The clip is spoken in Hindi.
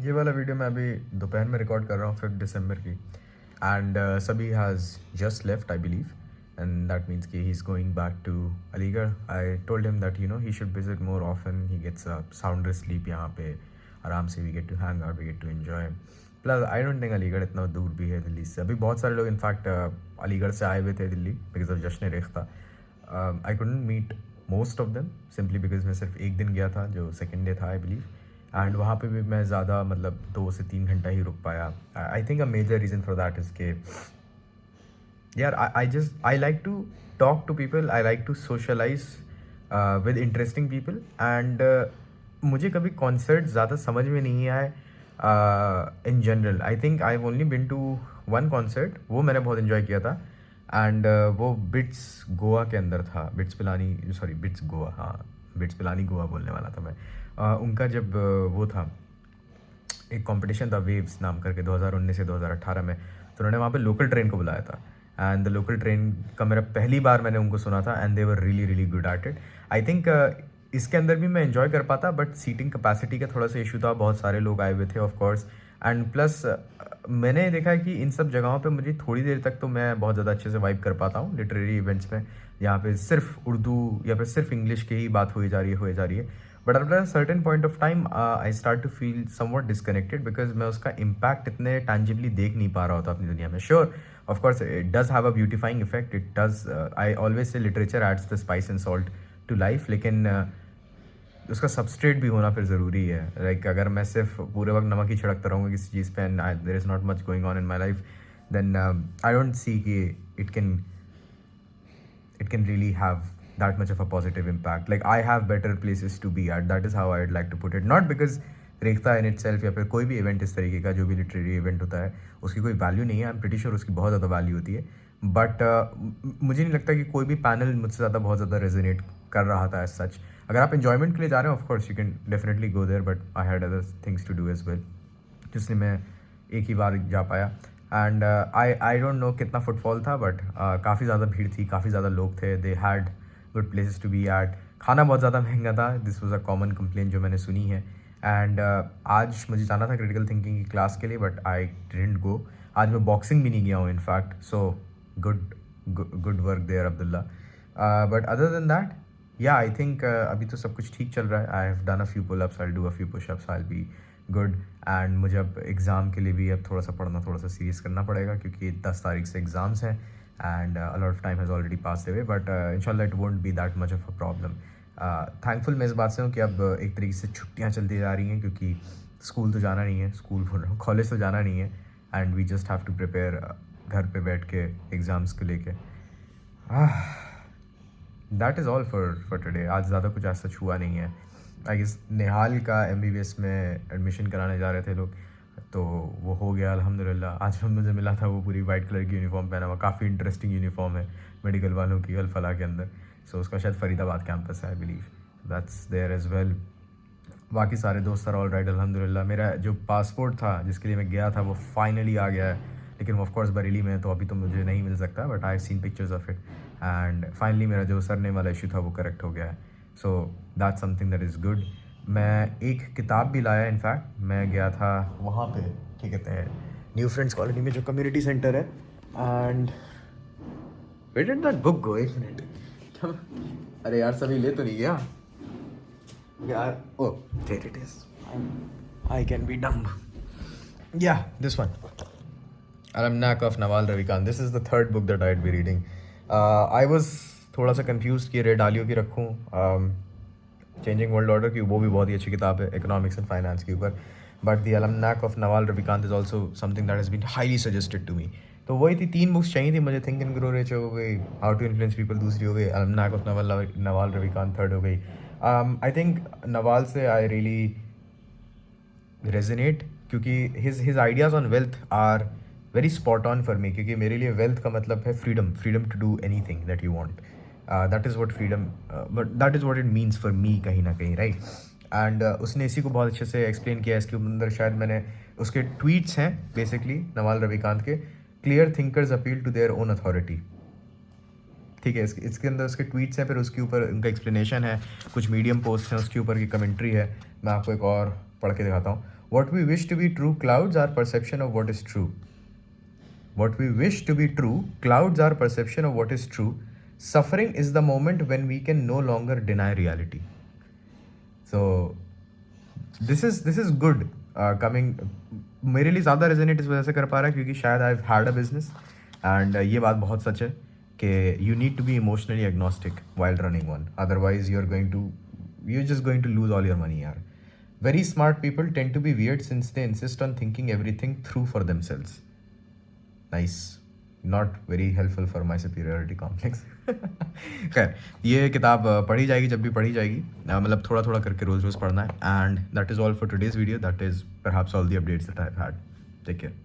ये वाला वीडियो मैं अभी दोपहर में रिकॉर्ड कर रहा हूँ 5 दिसंबर की एंड सभी has just left I believe and that means कि he is going back to Aligarh. I told him that he should visit more often. He gets a sounder sleep यहाँ पे आराम से. We get to hang out, we get to enjoy. Plus I don't think Aligarh इतना दूर भी है दिल्ली से. अभी बहुत सारे लोग इनफैक्ट अलीगढ़ से आए हुए थे Delhi because of Jashn Rekhta. I couldn't meet most of them simply because मैं सिर्फ एक दिन गया था जो सेकेंड डे था आई बिलीव. एंड वहाँ पे भी मैं ज़्यादा मतलब 2 से 3 घंटा ही रुक पाया. I think a major reason for that is के यार I like to talk to people. I like to socialise with interesting people and मुझे कभी कॉन्सर्ट ज़्यादा समझ में नहीं आए in general. I think I have only been to one concert. वो मैंने बहुत इन्जॉय किया था एंड वो बिट्स गोवा के अंदर था. Bits Pilani, sorry bits Goa, हाँ बिट्स पिलानी गोवा बोलने वाला था मैं. उनका जब वो था एक कंपटीशन था वेव्स नाम करके 2019 से 2018 में. तो उन्होंने वहाँ पे लोकल ट्रेन को बुलाया था एंड द लोकल ट्रेन का मेरा पहली बार मैंने उनको सुना था and they were really really good at it. I think इसके अंदर भी मैं एंजॉय कर पाता बट सीटिंग कैपेसिटी का थोड़ा सा इशू था. बहुत सारे लोग आए हुए थे ऑफ कोर्स एंड प्लस मैंने देखा है कि इन सब जगहों पे मुझे थोड़ी देर तक तो मैं बहुत ज़्यादा अच्छे से वाइब कर पाता हूँ लिटरेरी इवेंट्स में. यहाँ पे सिर्फ उर्दू या फिर सिर्फ इंग्लिश की ही बात हो जा रही है. But after a certain point of time I start to feel somewhat disconnected because मैं उसका इम्पैक्ट इतने टैंजिबली देख नहीं पा रहा होता अपनी दुनिया में. Sure of course it does have a beautifying effect. It does. I always say literature adds the spice and salt to life. लेकिन उसका सबस्ट्रेट भी होना फिर ज़रूरी है. लाइक अगर मैं सिर्फ पूरे वक्त नमक ही छिड़कता रहूँगा किसी चीज़ पे and there is not much going on in my life then I don't see कि it can really have that much of a positive impact. Like I have better places to be at. That is how I'd like to put it. Not because Rekhta in itself या फिर कोई भी इवेंट इस तरीके का जो भी लिटरेरी इवेंट होता है उसकी कोई वैल्यू नहीं है. आई एम प्रीटी श्योर उसकी बहुत ज़्यादा वैल्यू होती है. बट मुझे नहीं लगता कि कोई भी पैनल मुझसे ज़्यादा बहुत ज़्यादा रेजोनेट कर रहा था एज सच. अगर आप इन्जॉयमेंट के लिए जा रहे हैं of course you can definitely go there but I had other things to do as well जिससे मैं एक ही बार जा पाया. एंड आई डोंट नो कितना फुटफॉल था बट काफ़ी ज़्यादा भीड़ थी, काफ़ी ज़्यादा लोग थे. They had good places to be at. खाना बहुत ज़्यादा महंगा था. This was a common complaint जो मैंने सुनी है. एंड आज मुझे जाना था क्रिटिकल थिंकिंग की क्लास के लिए बट आई डिडंट गो. आज मैं बॉक्सिंग भी नहीं गया हूँ in fact. So good work there Abdullah. But other than that yeah I think अभी तो सब कुछ ठीक चल रहा है. I have done a few pullups, I do a few pushups, I be good. And मुझे अब एग्ज़ाम के लिए भी अब थोड़ा सा पढ़ना थोड़ा सा सीरियस करना पड़ेगा क्योंकि 10 तारीख से एग्ज़ाम्स हैं and a lot of time has already passed away. But इंशाल्लाह it won't be that much of a problem. Thankful मैं इस बात से हूँ कि अब एक तरीके से छुट्टियाँ चलती जा रही हैं क्योंकि स्कूल तो जाना नहीं है, स्कूल बोल रहा हूँ कॉलेज तो जाना नहीं है and we just have to prepare घर पे बैठ के एग्ज़ाम्स को लेके. That is all for today. आज ज़्यादा कुछ ऐसा छुआ नहीं है. आई गेस निहाल का MBBS में एडमिशन कराने जा रहे थे लोग तो वो हो गया अल्हम्दुलिल्लाह. आज भी मुझे मिला था वो पूरी वाइट कलर की यूनिफॉर्म पहना हुआ. काफ़ी इंटरेस्टिंग यूनिफॉर्म है मेडिकल वालों की अल-फलाह के अंदर. सो उसका शायद फरीदाबाद कैंपस है I believe. That's there as well. बाकी सारे दोस्त आर ऑल राइट अल्हम्दुलिल्लाह. मेरा जो पासपोर्ट था जिसके लिए मैं गया था वो फाइनली आ गया है. लेकिन ऑफ कोर्स बरेली में तो अभी तो मुझे नहीं मिल सकता but I have seen pictures of it and finally मेरा जो सरनेम वाला इशू था वो करेक्ट हो गया है. So that's something that is good. मैं एक किताब भी लाया इनफैक्ट. मैं गया था वहाँ पे क्या कहते हैं न्यू फ्रेंड्स कॉलोनी में जो कम्युनिटी सेंटर है and where did that book go. एक मिनट. अरे यार सभी ले तो नहीं गया यार. Oh there it is. I can be dumb. Yeah this one Almanac of Nawal Ravikant. This is the third book that I'd be reading. I was थोड़ा सा confused कि रेड डालियो की रखूँ चेंजिंग वर्ल्ड ऑर्डर की. वो भी बहुत ही अच्छी किताब है इकोनॉमिक्स एंड फाइनेंस के ऊपर. But the Almanac of Nawal Ravikant is also something that has been highly suggested to me. तो वही थी 3 बुक्स चाहिए थी मुझे. थिंक एंड ग्रो रिच हो गई, हाउ टू इन्फ्लुएंस पीपल दूसरी हो गई, Almanac of Nawal Ravikant third हो गई. आई थिंक नवाल से आई रियली रेजोनेट क्योंकि his ideas on wealth are very spot on for me. क्योंकि मेरे लिए वेल्थ का मतलब है freedom to do anything that you want. That is what freedom but that is what it means for me कहीं ना कहीं राइट. एंड उसने इसी को बहुत अच्छे से एक्सप्लेन किया. इसके अंदर शायद मैंने उसके ट्वीट्स हैं बेसिकली नवाल रविकांत के. Clear thinkers appeal to their own authority. ठीक है, इसके अंदर उसके ट्वीट्स हैं, फिर उसके ऊपर उनका एक्सप्लेनेशन है, कुछ मीडियम पोस्ट हैं, उसके ऊपर की कमेंट्री है. मैं आपको एक और पढ़ के दिखाता हूँ. What we wish to be true clouds our perception of what is true. What we wish to be true clouds our perception of what is true. Suffering is the moment when we can no longer deny reality. So this is good coming मेरे लिए ज़्यादा रेजोनेट इस वजह से कर पा रहा है क्योंकि शायद आई हैड अ बिजनेस एंड ये बात बहुत सच है कि you need to be emotionally agnostic while running one, otherwise you are just going to lose all your money यार. Very smart people tend to be weird since they insist on thinking everything through for themselves. Nice. Not very helpful for my superiority complex. खैर ये किताब पढ़ी जाएगी जब भी पढ़ी जाएगी, मतलब थोड़ा थोड़ा करके रोज़ रोज़ पढ़ना है. And that is all for today's video. That is perhaps all the updates that I've had. Take care.